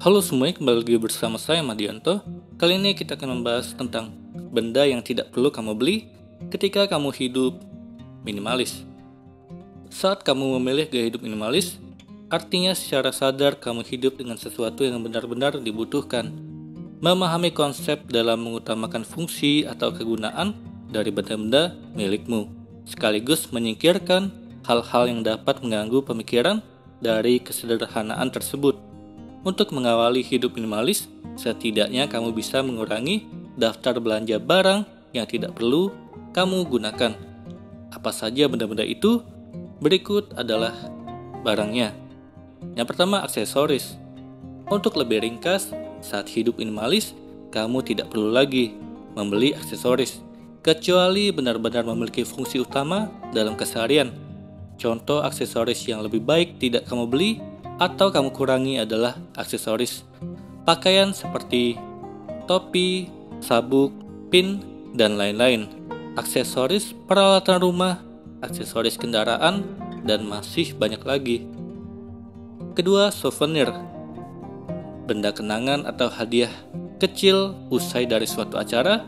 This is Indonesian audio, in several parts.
Halo semuanya, kembali lagi bersama saya Madianto. Kali ini kita akan membahas tentang benda yang tidak perlu kamu beli ketika kamu hidup minimalis. Saat kamu memilih gaya hidup minimalis, artinya secara sadar kamu hidup dengan sesuatu yang benar-benar dibutuhkan. Memahami konsep dalam mengutamakan fungsi atau kegunaan dari benda-benda milikmu, sekaligus menyingkirkan hal-hal yang dapat mengganggu pemikiran dari kesederhanaan tersebut. Untuk mengawali hidup minimalis, setidaknya kamu bisa mengurangi daftar belanja barang yang tidak perlu kamu gunakan. Apa saja benda-benda itu? Berikut adalah barangnya. Yang pertama, aksesoris. Untuk lebih ringkas, saat hidup minimalis, kamu tidak perlu lagi membeli aksesoris, kecuali benar-benar memiliki fungsi utama dalam keseharian. Contoh aksesoris yang lebih baik tidak kamu beli atau kamu kurangi adalah aksesoris pakaian seperti topi, sabuk, pin, dan lain-lain, aksesoris peralatan rumah, aksesoris kendaraan, dan masih banyak lagi. Kedua, souvenir. Benda kenangan atau hadiah kecil usai dari suatu acara,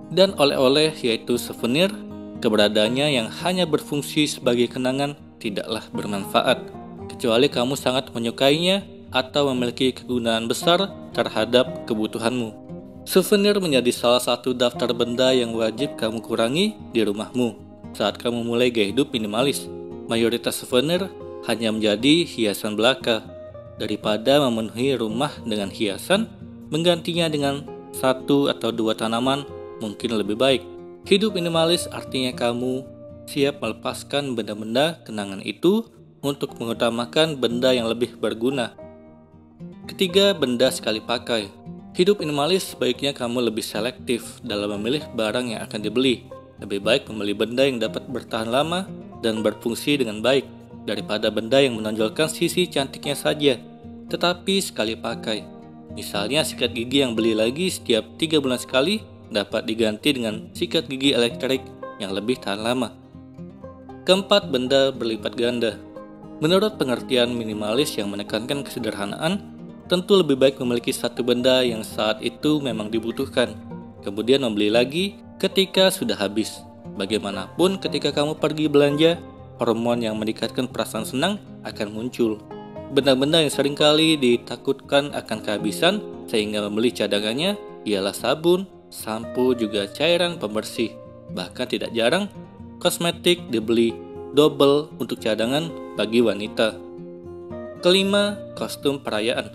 dan oleh-oleh yaitu souvenir, keberadaannya yang hanya berfungsi sebagai kenangan tidaklah bermanfaat, kecuali kamu sangat menyukainya atau memiliki kegunaan besar terhadap kebutuhanmu. Souvenir menjadi salah satu daftar benda yang wajib kamu kurangi di rumahmu saat kamu mulai gaya hidup minimalis. Mayoritas souvenir hanya menjadi hiasan belaka. Daripada memenuhi rumah dengan hiasan, menggantinya dengan 1 atau 2 tanaman mungkin lebih baik. Hidup minimalis artinya kamu siap melepaskan benda-benda kenangan itu untuk mengutamakan benda yang lebih berguna. Ketiga, benda sekali pakai. Hidup minimalis sebaiknya kamu lebih selektif dalam memilih barang yang akan dibeli. Lebih baik membeli benda yang dapat bertahan lama dan berfungsi dengan baik, daripada benda yang menonjolkan sisi cantiknya saja, tetapi sekali pakai. Misalnya sikat gigi yang beli lagi setiap 3 bulan sekali dapat diganti dengan sikat gigi elektrik yang lebih tahan lama. Keempat, benda berlipat ganda. Menurut pengertian minimalis yang menekankan kesederhanaan, tentu lebih baik memiliki satu benda yang saat itu memang dibutuhkan, kemudian membeli lagi ketika sudah habis. Bagaimanapun ketika kamu pergi belanja, hormon yang meningkatkan perasaan senang akan muncul. Benda-benda yang seringkali ditakutkan akan kehabisan sehingga membeli cadangannya ialah sabun, sampo, juga cairan pembersih. Bahkan tidak jarang, kosmetik dibeli double untuk cadangan bagi wanita. Kelima, kostum perayaan.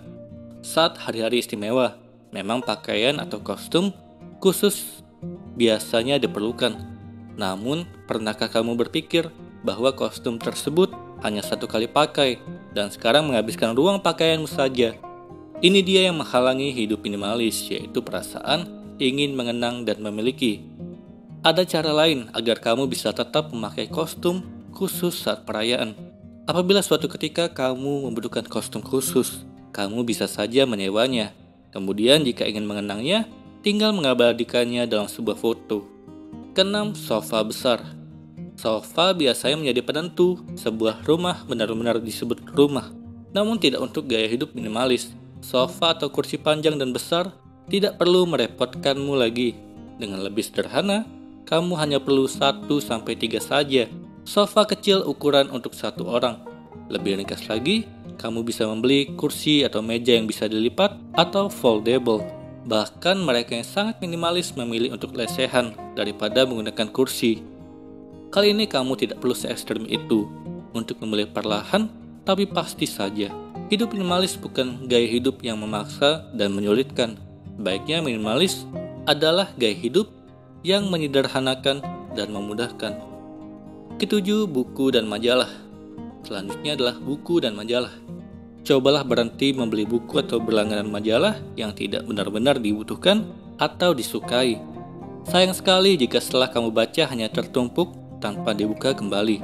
Saat hari-hari istimewa, memang pakaian atau kostum khusus biasanya diperlukan. Namun, pernahkah kamu berpikir bahwa kostum tersebut hanya 1 kali pakai dan sekarang menghabiskan ruang pakaianmu saja? Ini dia yang menghalangi hidup minimalis, yaitu perasaan ingin mengenang dan memiliki. Ada cara lain agar kamu bisa tetap memakai kostum khusus saat perayaan. Apabila suatu ketika kamu membutuhkan kostum khusus, kamu bisa saja menyewanya. Kemudian jika ingin mengenangnya, tinggal mengabadikannya dalam sebuah foto. Keenam, sofa besar. Sofa biasanya menjadi penentu sebuah rumah benar-benar disebut rumah. Namun tidak untuk gaya hidup minimalis. Sofa atau kursi panjang dan besar tidak perlu merepotkanmu lagi. Dengan lebih sederhana, kamu hanya perlu 1-3 saja. Sofa kecil ukuran untuk 1 orang. Lebih ringkas lagi, kamu bisa membeli kursi atau meja yang bisa dilipat atau foldable. Bahkan mereka yang sangat minimalis memilih untuk lesehan daripada menggunakan kursi. Kali ini kamu tidak perlu se-ekstrem itu untuk memilih perlahan, tapi pasti saja. Hidup minimalis bukan gaya hidup yang memaksa dan menyulitkan. Baiknya minimalis adalah gaya hidup yang menyederhanakan dan memudahkan. Ketujuh, buku dan majalah. Selanjutnya adalah buku dan majalah. Cobalah berhenti membeli buku atau berlangganan majalah yang tidak benar-benar dibutuhkan atau disukai. Sayang sekali jika setelah kamu baca hanya tertumpuk tanpa dibuka kembali.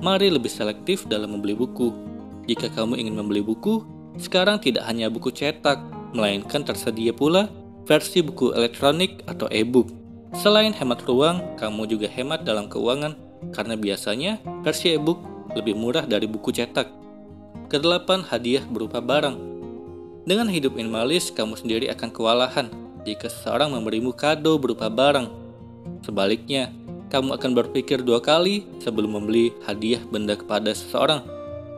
Mari lebih selektif dalam membeli buku. Jika kamu ingin membeli buku, sekarang tidak hanya buku cetak, melainkan tersedia pula versi buku elektronik atau e-book. Selain hemat ruang, kamu juga hemat dalam keuangan karena biasanya versi e-book lebih murah dari buku cetak. Kedelapan, hadiah berupa barang. Dengan hidup minimalis, kamu sendiri akan kewalahan jika seseorang memberimu kado berupa barang. Sebaliknya, kamu akan berpikir 2 kali sebelum membeli hadiah benda kepada seseorang.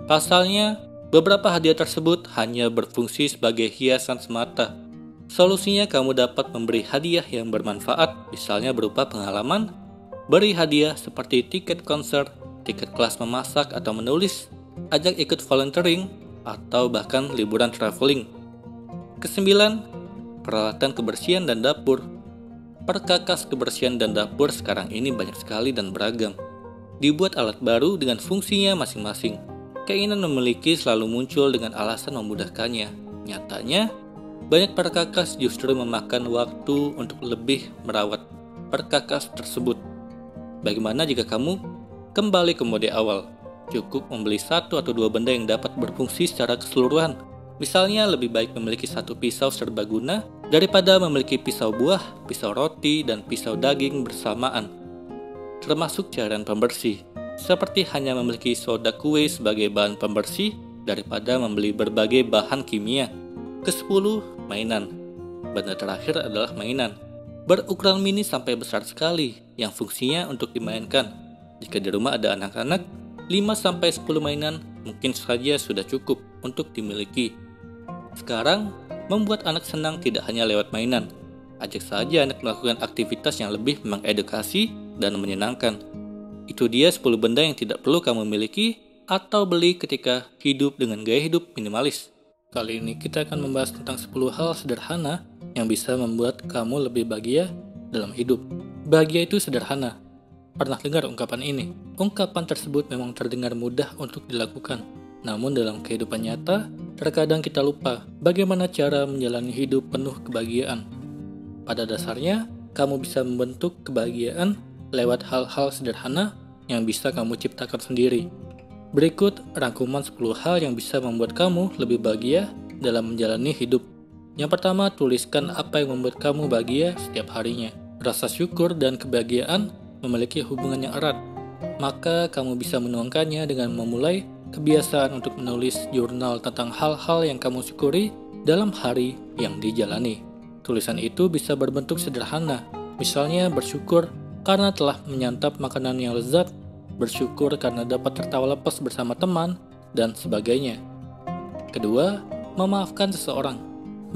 Pasalnya, beberapa hadiah tersebut hanya berfungsi sebagai hiasan semata. Solusinya, kamu dapat memberi hadiah yang bermanfaat, misalnya berupa pengalaman, beri hadiah seperti tiket konser, tiket kelas memasak atau menulis, ajak ikut volunteering, atau bahkan liburan traveling. Kesembilan, peralatan kebersihan dan dapur. Perkakas kebersihan dan dapur sekarang ini banyak sekali dan beragam. Dibuat alat baru dengan fungsinya masing-masing. Keinginan memiliki selalu muncul dengan alasan memudahkannya. Nyatanya, banyak perkakas justru memakan waktu untuk lebih merawat perkakas tersebut. Bagaimana jika kamu kembali ke mode awal? Cukup membeli 1 atau 2 benda yang dapat berfungsi secara keseluruhan. Misalnya, lebih baik memiliki 1 pisau serbaguna daripada memiliki pisau buah, pisau roti, dan pisau daging bersamaan. Termasuk cairan pembersih, seperti hanya memiliki soda kue sebagai bahan pembersih daripada membeli berbagai bahan kimia. Ke-10, mainan. Benda terakhir adalah mainan. Berukuran mini sampai besar sekali, yang fungsinya untuk dimainkan. Jika di rumah ada anak-anak, 5-10 mainan mungkin saja sudah cukup untuk dimiliki. Sekarang, membuat anak senang tidak hanya lewat mainan. Ajak saja anak melakukan aktivitas yang lebih mengedukasi dan menyenangkan. Itu dia 10 benda yang tidak perlu kamu miliki atau beli ketika hidup dengan gaya hidup minimalis. Kali ini kita akan membahas tentang 10 hal sederhana yang bisa membuat kamu lebih bahagia dalam hidup. Bahagia itu sederhana. Pernah dengar ungkapan ini? Ungkapan tersebut memang terdengar mudah untuk dilakukan. Namun dalam kehidupan nyata, terkadang kita lupa bagaimana cara menjalani hidup penuh kebahagiaan. Pada dasarnya, kamu bisa membentuk kebahagiaan lewat hal-hal sederhana yang bisa kamu ciptakan sendiri. Berikut rangkuman 10 hal yang bisa membuat kamu lebih bahagia dalam menjalani hidup. Yang pertama, tuliskan apa yang membuat kamu bahagia setiap harinya. Rasa syukur dan kebahagiaan memiliki hubungan yang erat. Maka kamu bisa menuangkannya dengan memulai kebiasaan untuk menulis jurnal tentang hal-hal yang kamu syukuri dalam hari yang dijalani. Tulisan itu bisa berbentuk sederhana, misalnya bersyukur karena telah menyantap makanan yang lezat, bersyukur karena dapat tertawa lepas bersama teman, dan sebagainya. Kedua, memaafkan seseorang.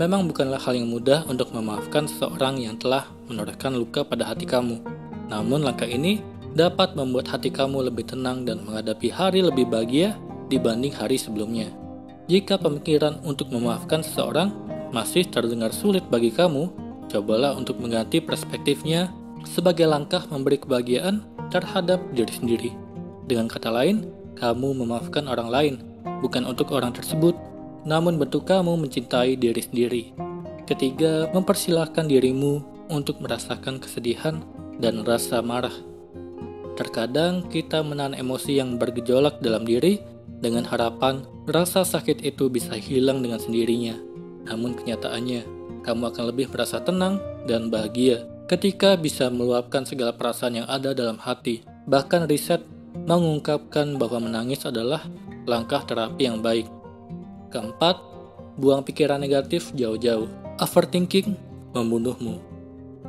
Memang bukanlah hal yang mudah untuk memaafkan seseorang yang telah menorehkan luka pada hati kamu. Namun langkah ini dapat membuat hati kamu lebih tenang dan menghadapi hari lebih bahagia dibanding hari sebelumnya. Jika pemikiran untuk memaafkan seseorang masih terdengar sulit bagi kamu, cobalah untuk mengganti perspektifnya sebagai langkah memberi kebahagiaan terhadap diri sendiri. Dengan kata lain, kamu memaafkan orang lain, bukan untuk orang tersebut, namun bentuk kamu mencintai diri sendiri. Ketiga, mempersilahkan dirimu untuk merasakan kesedihan dan rasa marah. Terkadang kita menahan emosi yang bergejolak dalam diri dengan harapan rasa sakit itu bisa hilang dengan sendirinya. Namun kenyataannya, kamu akan lebih merasa tenang dan bahagia ketika bisa meluapkan segala perasaan yang ada dalam hati. Bahkan riset mengungkapkan bahwa menangis adalah langkah terapi yang baik. Keempat, buang pikiran negatif jauh-jauh. Overthinking membunuhmu.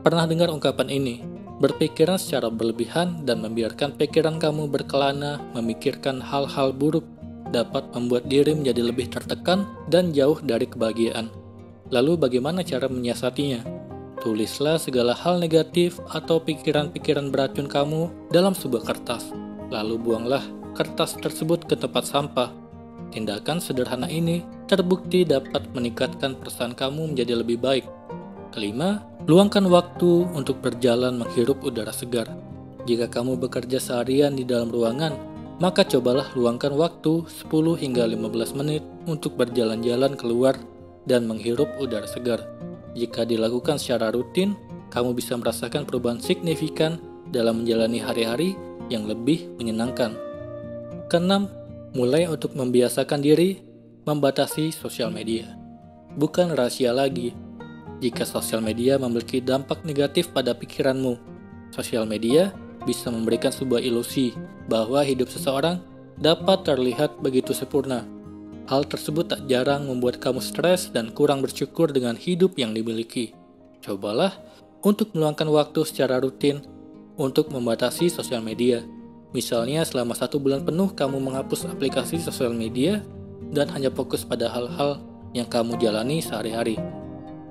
Pernah dengar ungkapan ini? Berpikiran secara berlebihan dan membiarkan pikiran kamu berkelana memikirkan hal-hal buruk dapat membuat diri menjadi lebih tertekan dan jauh dari kebahagiaan. Lalu bagaimana cara menyiasatinya? Tulislah segala hal negatif atau pikiran-pikiran beracun kamu dalam sebuah kertas. Lalu buanglah kertas tersebut ke tempat sampah. Tindakan sederhana ini terbukti dapat meningkatkan perasaan kamu menjadi lebih baik. Kelima, luangkan waktu untuk berjalan menghirup udara segar. Jika kamu bekerja seharian di dalam ruangan, maka cobalah luangkan waktu 10 hingga 15 menit untuk berjalan-jalan keluar dan menghirup udara segar. Jika dilakukan secara rutin, kamu bisa merasakan perubahan signifikan dalam menjalani hari-hari yang lebih menyenangkan. Keenam, mulai untuk membiasakan diri membatasi sosial media. Bukan rahasia lagi, jika sosial media memiliki dampak negatif pada pikiranmu. Sosial media bisa memberikan sebuah ilusi bahwa hidup seseorang dapat terlihat begitu sempurna. Hal tersebut tak jarang membuat kamu stres dan kurang bersyukur dengan hidup yang dimiliki. Cobalah untuk meluangkan waktu secara rutin untuk membatasi sosial media. Misalnya selama 1 bulan penuh kamu menghapus aplikasi sosial media dan hanya fokus pada hal-hal yang kamu jalani sehari-hari.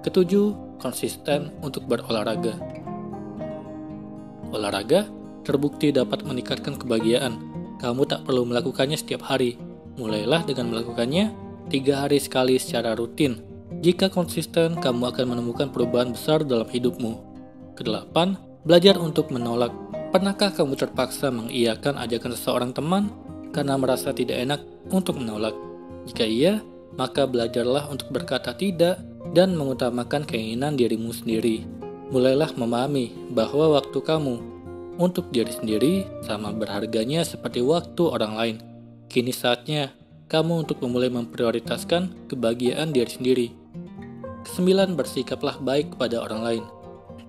Ketujuh, konsisten untuk berolahraga. Olahraga terbukti dapat meningkatkan kebahagiaan. Kamu tak perlu melakukannya setiap hari. Mulailah dengan melakukannya 3 hari sekali secara rutin. Jika konsisten, kamu akan menemukan perubahan besar dalam hidupmu. Kedelapan, belajar untuk menolak. Pernahkah kamu terpaksa mengiyakan ajakan seseorang teman karena merasa tidak enak untuk menolak? Jika iya, maka belajarlah untuk berkata tidak dan mengutamakan keinginan dirimu sendiri. Mulailah memahami bahwa waktu kamu untuk diri sendiri sama berharganya seperti waktu orang lain. Kini saatnya kamu untuk memulai memprioritaskan kebahagiaan diri sendiri. Kesembilan, bersikaplah baik kepada orang lain.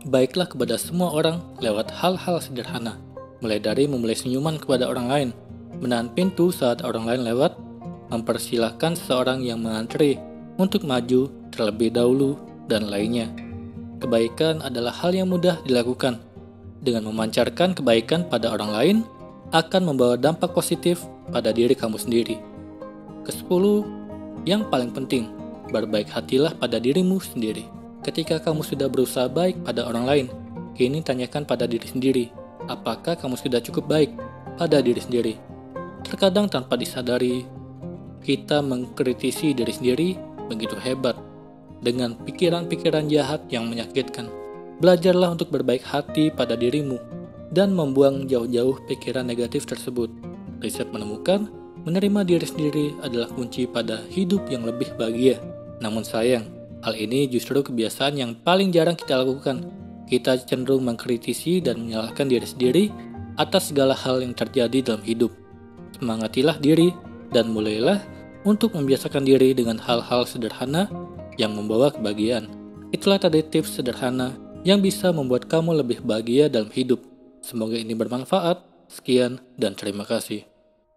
Baiklah kepada semua orang lewat hal-hal sederhana, mulai dari memulai senyuman kepada orang lain, menahan pintu saat orang lain lewat, mempersilahkan seseorang yang mengantri untuk maju terlebih dahulu, dan lainnya. Kebaikan adalah hal yang mudah dilakukan. Dengan memancarkan kebaikan pada orang lain, akan membawa dampak positif pada diri kamu sendiri. Kesepuluh, yang paling penting, berbaik hatilah pada dirimu sendiri. Ketika kamu sudah berusaha baik pada orang lain, kini tanyakan pada diri sendiri, apakah kamu sudah cukup baik pada diri sendiri? Terkadang tanpa disadari, kita mengkritisi diri sendiri begitu hebat, dengan pikiran-pikiran jahat yang menyakitkan. Belajarlah untuk berbaik hati pada dirimu, dan membuang jauh-jauh pikiran negatif tersebut. Riset menemukan, menerima diri sendiri adalah kunci pada hidup yang lebih bahagia. Namun sayang, hal ini justru kebiasaan yang paling jarang kita lakukan. Kita cenderung mengkritisi dan menyalahkan diri sendiri atas segala hal yang terjadi dalam hidup. Semangatilah diri dan mulailah untuk membiasakan diri dengan hal-hal sederhana yang membawa kebahagiaan. Itulah tadi tips sederhana yang bisa membuat kamu lebih bahagia dalam hidup. Semoga ini bermanfaat. Sekian dan terima kasih.